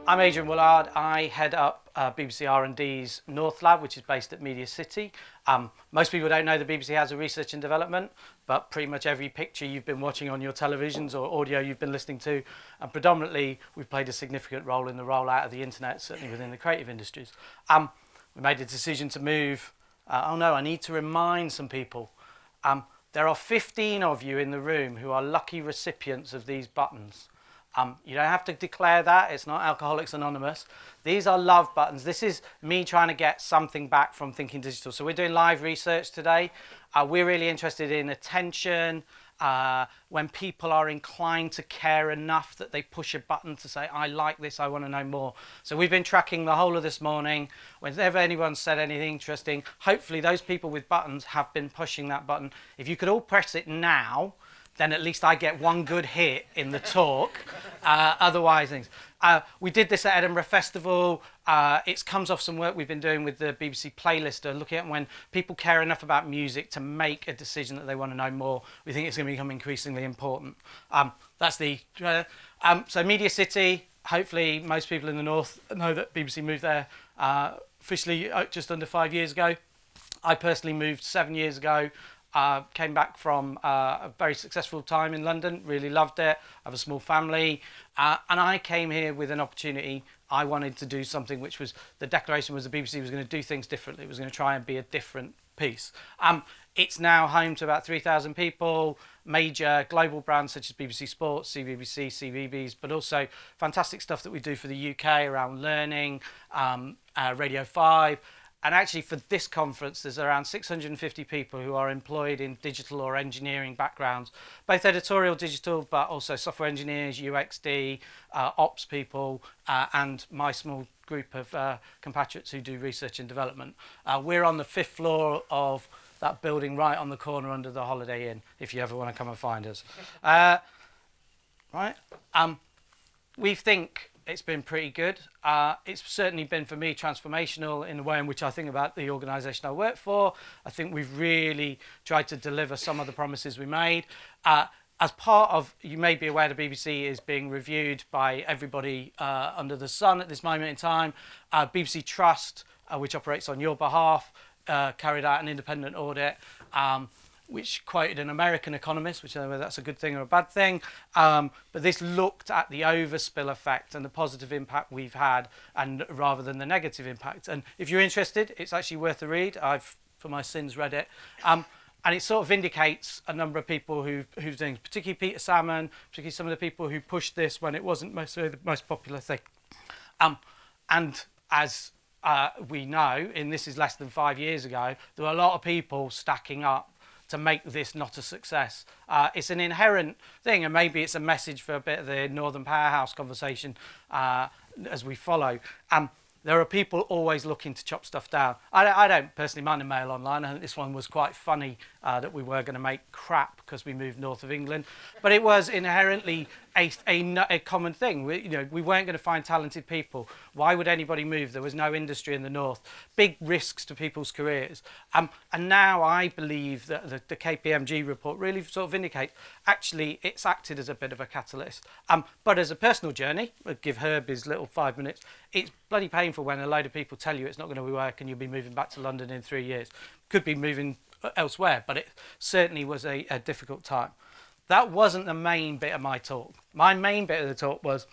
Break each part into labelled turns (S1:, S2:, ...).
S1: I'm Adrian Woolard. I head up BBC R&D's North Lab, which is based at Media City. Most people don't know the BBC has a research and development, but pretty much every picture you've been watching on your televisions or audio you've been listening to, and predominantly we've played a significant role in the rollout of the internet, certainly within the creative industries. We made a decision to move. I need to remind some people. There are 15 of you in the room who are lucky recipients of these buttons. You don't have to declare that. It's not Alcoholics Anonymous. These are love buttons. This is me trying to get something back from Thinking Digital. So we're doing live research today. We're really interested in attention, when people are inclined to care enough that they push a button to say, I like this, I want to know more. So we've been tracking the whole of this morning. Whenever anyone said anything interesting, hopefully those people with buttons have been pushing that button. If you could all press it now, then at least I get one good hit in the talk. Otherwise, things. We did this at Edinburgh Festival. It comes off some work we've been doing with the BBC Playlister, looking at when people care enough about music to make a decision that they want to know more. We think it's going to become increasingly important. That's the so Media City. Hopefully, most people in the north know that BBC moved there officially just under 5 years ago. I personally moved 7 years ago. Came back from a very successful time in London, really loved it, I have a small family, and I came here with an opportunity. I wanted to do something which was, the declaration was the BBC was going to do things differently, it was going to try and be a different piece. It's now home to about 3,000 people, major global brands such as BBC Sports, CBBC, CBeebies, but also fantastic stuff that we do for the UK around learning, Radio 5. And actually for this conference, there's around 650 people who are employed in digital or engineering backgrounds, both editorial digital, but also software engineers, UXD, ops people, and my small group of compatriots who do research and development. We're on the 5th floor of that building right on the corner under the Holiday Inn, if you ever want to come and find us. Right? We think it's been pretty good. It's certainly been, for me, transformational in the way in which I think about the organisation I work for. I think we've really tried to deliver some of the promises we made. As part of, you may be aware, the BBC is being reviewed by everybody under the sun at this moment in time. BBC Trust, which operates on your behalf, carried out an independent audit, which quoted an American economist, which I don't know whether that's a good thing or a bad thing, but this looked at the overspill effect and the positive impact we've had, and rather than the negative impact. And if you're interested, it's actually worth a read. I've, for my sins, read it. And it sort of vindicates a number of people who've done, particularly Peter Salmon, particularly some of the people who pushed this when it wasn't necessarily the most popular thing. And as we know, and this is less than 5 years ago, there were a lot of people stacking up to make this not a success. It's an inherent thing, and maybe it's a message for a bit of the Northern Powerhouse conversation as we follow. There are people always looking to chop stuff down. I don't personally mind a Mail Online. I think this one was quite funny that we were going to make crap because we moved north of England, but it was inherently a common thing. We weren't going to find talented people. Why would anybody move? There was no industry in the north. Big risks to people's careers. And now I believe that the KPMG report really sort of indicates actually it's acted as a bit of a catalyst. But as a personal journey, I'll give Herb his little 5 minutes, it's bloody painful when a load of people tell you it's not going to work and you'll be moving back to London in 3 years. Could be moving elsewhere, but it certainly was a difficult time. That wasn't the main bit of my talk. My main bit of the talk was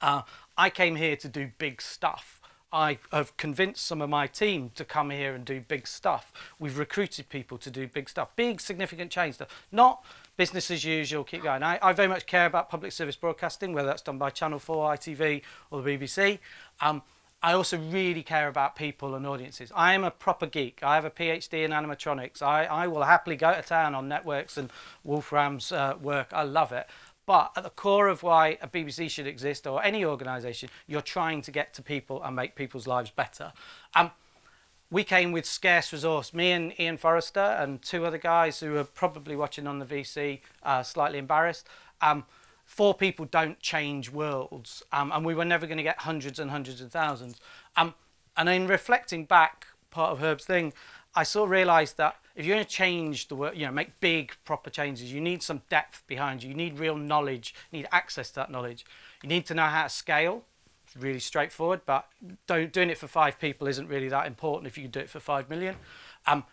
S1: I came here to do big stuff. I have convinced some of my team to come here and do big stuff. We've recruited people to do big stuff, big significant change stuff, not business as usual, keep going. I very much care about public service broadcasting, whether that's done by Channel 4, ITV or the BBC. I also really care about people and audiences. I am a proper geek. I have a PhD in animatronics. I will happily go to town on networks and Wolfram's work. I love it. But at the core of why a BBC should exist, or any organisation, you're trying to get to people and make people's lives better. We came with scarce resource. Me and Ian Forrester and 2 other guys who are probably watching on the VC, slightly embarrassed. 4 people don't change worlds, and we were never going to get hundreds and hundreds of thousands. And in reflecting back, part of Herb's thing, I sort of realised that if you're going to change the world, make big proper changes, you need some depth behind you. You need real knowledge. You need access to that knowledge. You need to know how to scale. really straightforward, but doing it for 5 people isn't really that important if you can do it for 5 million.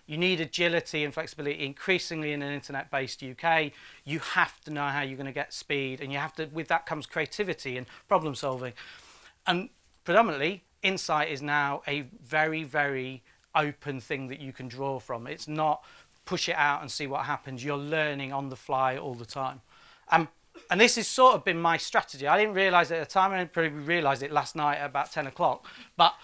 S1: You need agility and flexibility increasingly in an internet-based UK. You have to know how you're going to get speed, and you have to, with that comes creativity and problem solving. And predominantly, insight is now a very, very open thing that you can draw from. It's not push it out and see what happens. You're learning on the fly all the time. And this has sort of been my strategy. I didn't realise it at the time. I didn't probably realise it last night at about 10 o'clock. But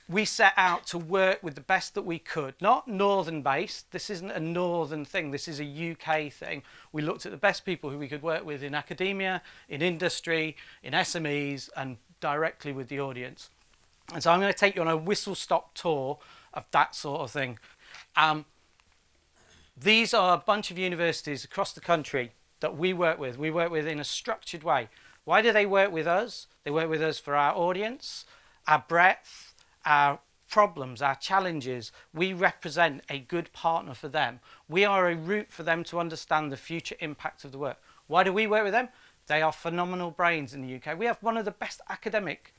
S1: we set out to work with the best that we could. Not northern based. This isn't a northern thing. This is a UK thing. We looked at the best people who we could work with in academia, in industry, in SMEs, and directly with the audience. And so I'm going to take you on a whistle-stop tour of that sort of thing. These are a bunch of universities across the country that we work with. We work with in a structured way. Why do they work with us? They work with us for our audience, our breadth, our problems, our challenges. We represent a good partner for them. We are a route for them to understand the future impact of the work. Why do we work with them? They are phenomenal brains in the UK. We have one of the best academic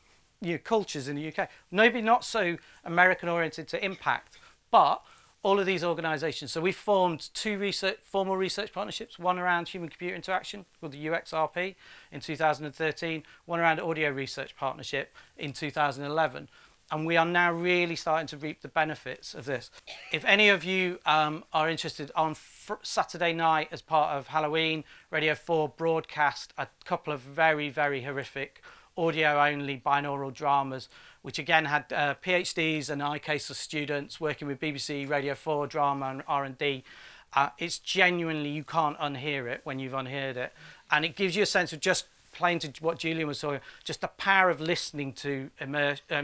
S1: cultures in the UK. Maybe not so American oriented to impact, but all of these organisations. So we formed 2 formal research partnerships, one around human-computer interaction called the UXRP in 2013, one around audio research partnership in 2011. And we are now really starting to reap the benefits of this. If any of you are interested, on Saturday night as part of Halloween, Radio 4 broadcast a couple of very, very horrific audio-only binaural dramas, which again had PhDs and ICASE students working with BBC Radio 4 drama and R&D. It's genuinely, you can't unhear it when you've unheard it. And it gives you a sense of just playing to what Julian was talking, just the power of listening to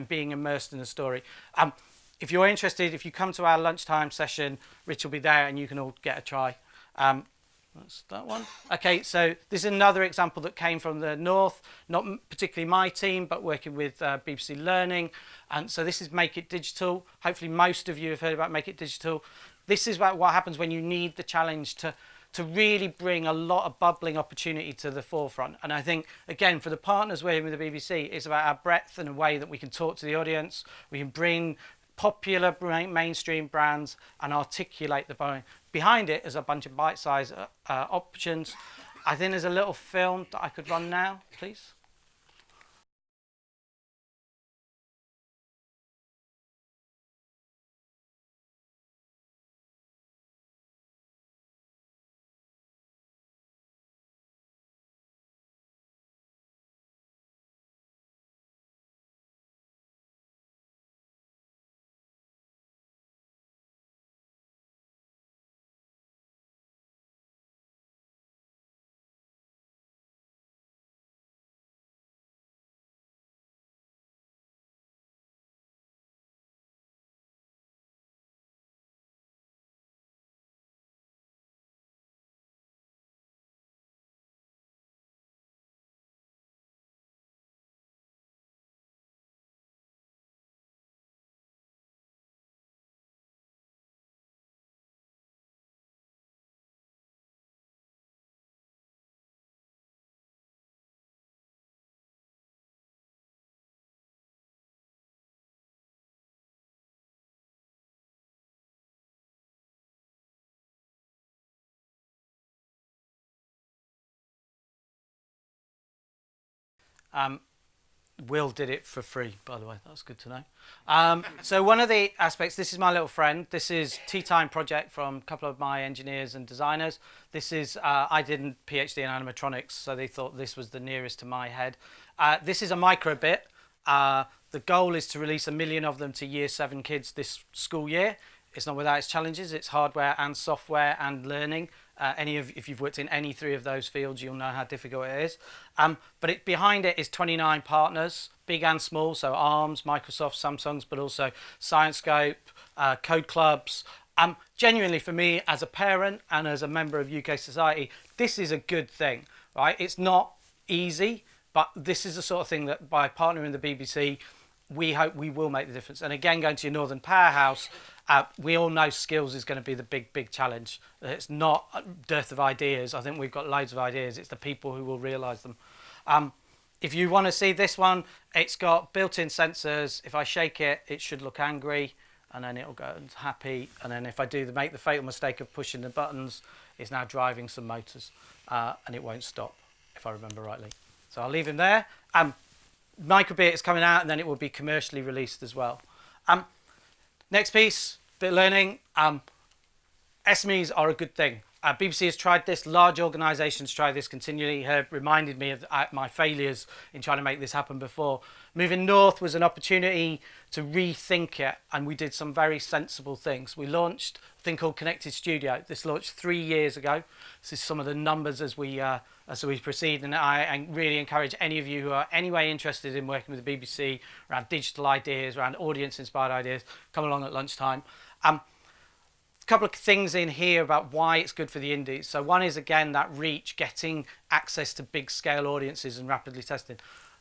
S1: being immersed in a story. If you're interested, if you come to our lunchtime session, Rich will be there and you can all get a try. That's that one. Okay, so this is another example that came from the north, not particularly my team, but working with BBC Learning. And so this is Make It Digital. Hopefully most of you have heard about Make It Digital. This is about what happens when you need the challenge to really bring a lot of bubbling opportunity to the forefront. And I think, again, for the partners working with the BBC, it's about our breadth and a way that we can talk to the audience. We can bring popular mainstream brands and articulate the point. Behind it is a bunch of bite-sized options. I think there's a little film that I could run now, please. Will did it for free, by the way. That's good to know. So one of the aspects, this is my little friend. This is Tea Time project from a couple of my engineers and designers. This is, I did a PhD in animatronics, so they thought this was the nearest to my head. This is a microbit. The goal is to release 1 million of them to Year 7 kids this school year. It's not without its challenges. It's hardware and software and learning. If you've worked in any 3 of those fields, you'll know how difficult it is. But behind it is 29 partners, big and small, so ARMS, Microsoft, Samsung's, but also Sciencescope, Code Clubs. Genuinely, for me, as a parent and as a member of UK society, this is a good thing, right? It's not easy, but this is the sort of thing that by partnering with the BBC, we hope we will make the difference. And again, going to your Northern Powerhouse, we all know skills is going to be the big challenge. It's not dearth of ideas. I think we've got loads of ideas. It's the people who will realise them. if you want to see this one, it's got built-in sensors. If I shake it, it should look angry, and then it'll go happy. And then if I make the fatal mistake of pushing the buttons, it's now driving some motors, and it won't stop, if I remember rightly. So I'll leave him there. Microbit is coming out, and then it will be commercially released as well. Next piece, bit of learning. SMEs are a good thing. BBC has tried this, large organisations try this continually. Herb reminded me of my failures in trying to make this happen before. Moving north was an opportunity to rethink it, and we did some very sensible things. We launched a thing called Connected Studio. This launched 3 years ago. This is some of the numbers as we proceed, and I really encourage any of you who are anyway interested in working with the BBC around digital ideas, around audience-inspired ideas, come along at lunchtime. A couple of things in here about why it's good for the indies. So one is, again, that reach, getting access to big scale audiences and rapidly testing.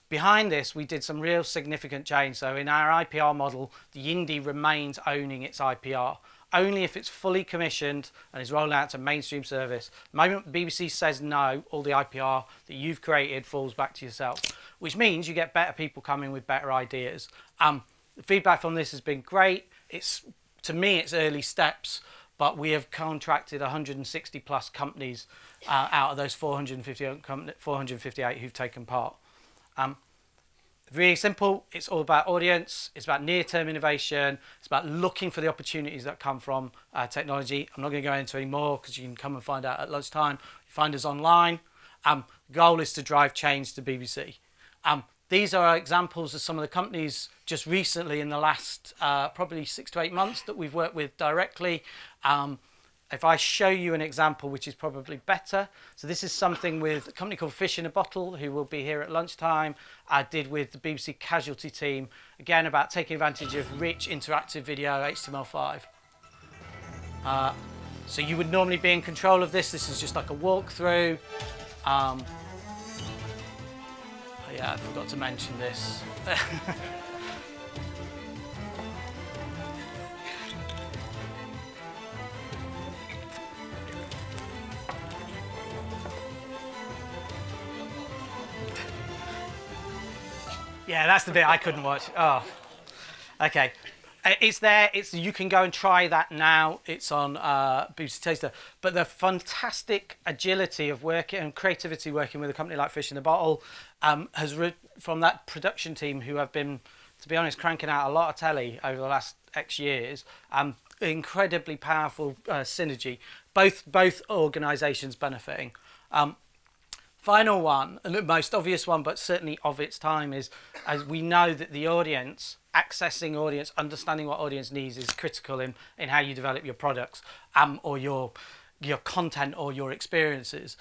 S1: Behind this, we did some real significant change. So in our IPR model, the indie remains owning its IPR. Only if it's fully commissioned and is rolled out to mainstream service. The moment the BBC says no, all the IPR that you've created falls back to yourself, which means you get better people coming with better ideas. The feedback from this has been great. To me, it's early steps, but we have contracted 160 plus companies out of those 458 who've taken part. Really simple. It's all about audience. It's about near-term innovation. It's about looking for the opportunities that come from technology. I'm not going to go into any more because you can come and find out at lunchtime. Find us online. The goal is to drive change to BBC. These are examples of some of the companies just recently in the last probably 6 to 8 months that we've worked with directly. If I show you an example, which is probably better. So this is something with a company called Fish in a Bottle, who will be here at lunchtime. I did with the BBC Casualty team, again, about taking advantage of rich interactive video, HTML5. So you would normally be in control of this. This is just like a walkthrough. Yeah, I forgot to mention this. Yeah, that's the bit I couldn't watch. Oh, okay. It's there. You can go and try that now. It's on BBC Taster. But the fantastic agility of working and creativity working with a company like Fish in a Bottle from that production team, who have been, to be honest, cranking out a lot of telly over the last X years. Incredibly powerful synergy. Both organisations benefiting. Final one, and the most obvious one, but certainly of its time, is as we know that the audience, accessing audience, understanding what audience needs is critical in how you develop your products or your content or your experiences.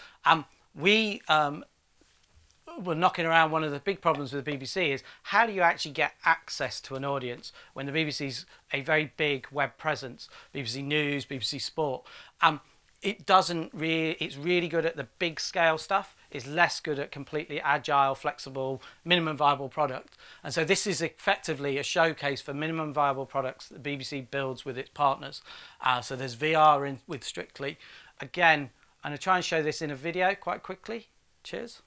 S1: We were knocking around one of the big problems with the BBC is how do you actually get access to an audience when the BBC's a very big web presence, BBC News, BBC Sport. It's really good at the big scale stuff. It's less good at completely agile, flexible, minimum viable product. And so this is effectively a showcase for minimum viable products that the BBC builds with its partners. So there's VR with Strictly. Again, I'm going to try and show this in a video quite quickly. Cheers.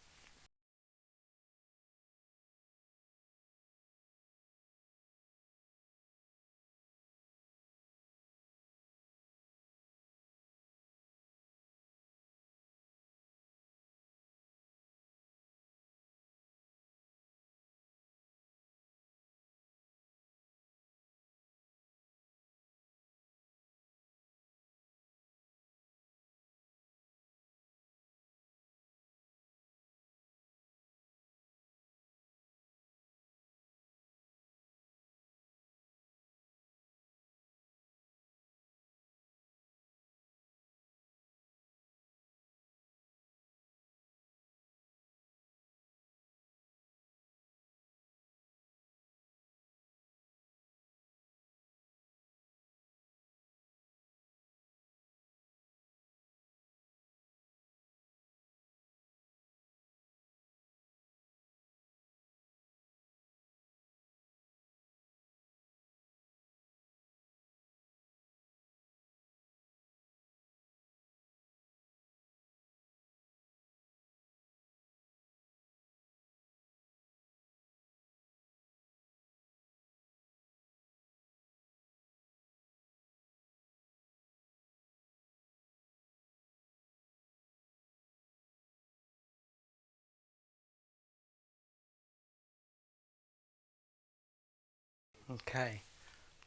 S1: Okay,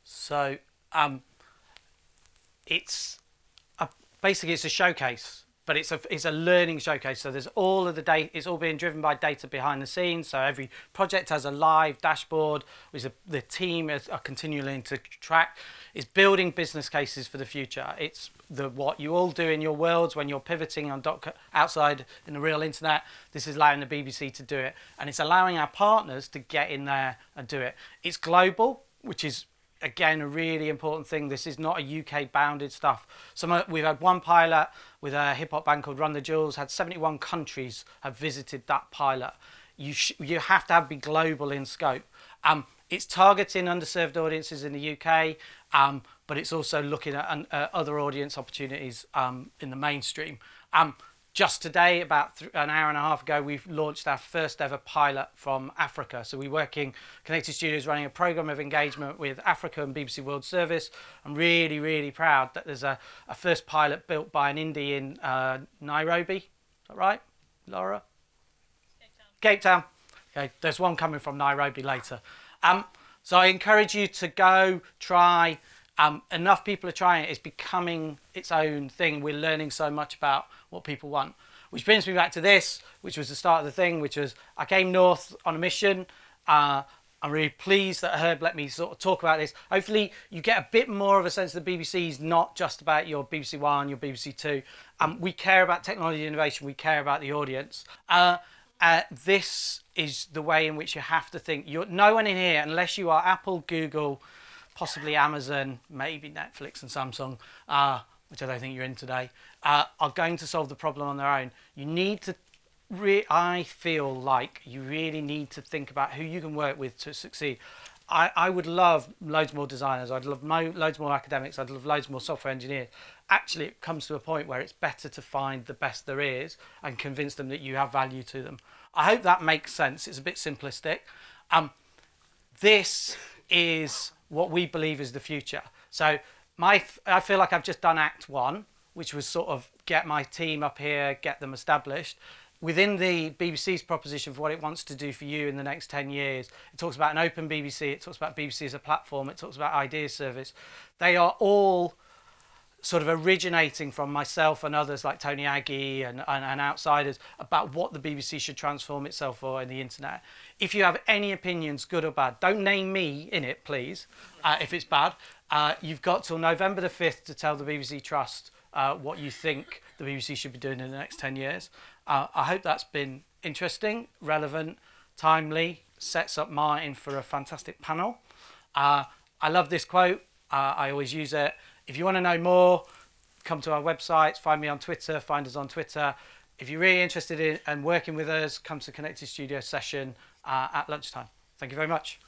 S1: so it's basically it's a showcase, but it's a learning showcase. So there's all of the data. It's all being driven by data behind the scenes. So every project has a live dashboard, which the team are continually to track. It's building business cases for the future. It's what you all do in your worlds when you're pivoting on outside in the real internet. This is allowing the BBC to do it, and it's allowing our partners to get in there and do it. It's global, which is again a really important thing. This is not a UK bounded stuff. We've had one pilot with a hip hop band called Run the Jewels. Had 71 countries have visited that pilot. You have to be global in scope. It's targeting underserved audiences in the UK, but it's also looking at other audience opportunities in the mainstream. Just today, about an hour and a half ago, we've launched our first ever pilot from Africa. So we're working, Connected Studios running a program of engagement with Africa and BBC World Service. I'm really, really proud that there's a first pilot built by an indie in Nairobi. Is that right, Laura? Cape Town. Okay, there's one coming from Nairobi later. So I encourage you to go try. Enough people are trying it. It's becoming its own thing. We're learning so much about what people want. Which brings me back to this, which was the start of the thing, which was I came north on a mission. I'm really pleased that Herb let me sort of talk about this. Hopefully you get a bit more of a sense that the BBC is not just about your BBC One, your BBC Two. We care about technology innovation. We care about the audience. This is the way in which you have to think. No one in here, unless you are Apple, Google, possibly Amazon, maybe Netflix and Samsung, which I don't think you're in today, are going to solve the problem on their own. You need to, I feel like you really need to think about who you can work with to succeed. I would love loads more designers. I'd love loads more academics. I'd love loads more software engineers. Actually, it comes to a point where it's better to find the best there is and convince them that you have value to them. I hope that makes sense. It's a bit simplistic. This is what we believe is the future. So I feel like I've just done Act 1, which was sort of get my team up here, get them established. Within the BBC's proposition for what it wants to do for you in the next 10 years, it talks about an open BBC, it talks about BBC as a platform, it talks about idea service. They are all sort of originating from myself and others like Tony Aggie and outsiders about what the BBC should transform itself for in the internet. If you have any opinions, good or bad, don't name me in it, please, if it's bad. You've got till November the 5th to tell the BBC Trust what you think the BBC should be doing in the next 10 years. I hope that's been interesting, relevant, timely, sets up Martin for a fantastic panel. I love this quote. I always use it. If you want to know more, come to our website, find me on Twitter, find us on Twitter. If you're really interested in and working with us, come to Connected Studio session at lunchtime. Thank you very much.